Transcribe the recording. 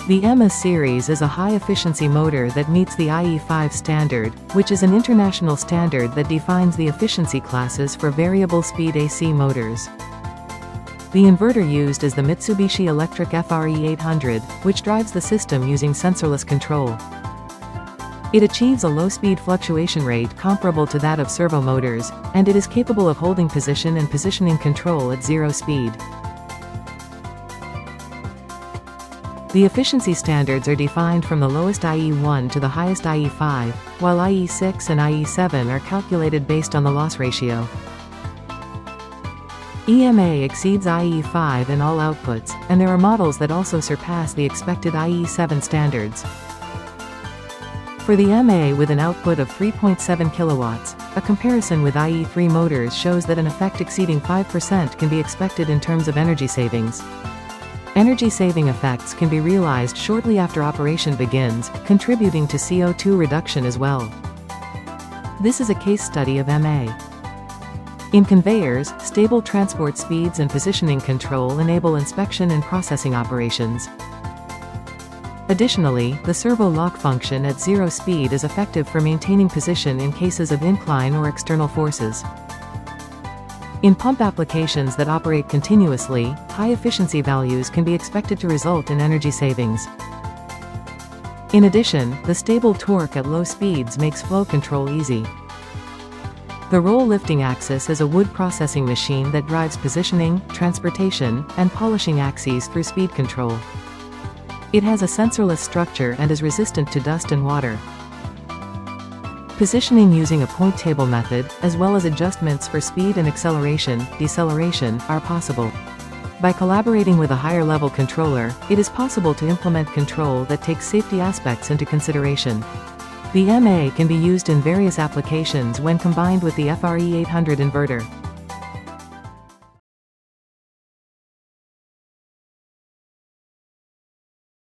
The EMA series is a high-efficiency motor that meets the IE5 standard, which is an international standard that defines the efficiency classes for variable-speed AC motors. The inverter used is the Mitsubishi Electric FRE800, which drives the system using sensorless control. It achieves a low-speed fluctuation rate comparable to that of servo motors, and it is capable of holding position and positioning control at zero speed. The efficiency standards are defined from the lowest IE1 to the highest IE5, while IE6 and IE7 are calculated based on the loss ratio. EMA exceeds IE5 in all outputs, and there are models that also surpass the expected IE7 standards. For the MA with an output of 3.7 kilowatts, a comparison with IE3 motors shows that an effect exceeding 5% can be expected in terms of energy savings. Energy-saving effects can be realized shortly after operation begins, contributing to CO2 reduction as well. This is a case study of MA. In conveyors, stable transport speeds and positioning control enable inspection and processing operations. Additionally, the servo lock function at zero speed is effective for maintaining position in cases of incline or external forces. In pump applications that operate continuously, high efficiency values can be expected to result in energy savings. In addition, the stable torque at low speeds makes flow control easy. The roll lifting axis is a wood processing machine that drives positioning, transportation, and polishing axes through speed control. It has a sensorless structure and is resistant to dust and water. Positioning using a point table method, as well as adjustments for speed and acceleration, deceleration, are possible. By collaborating with a higher-level controller, it is possible to implement control that takes safety aspects into consideration. The MA can be used in various applications when combined with the FRE800 inverter.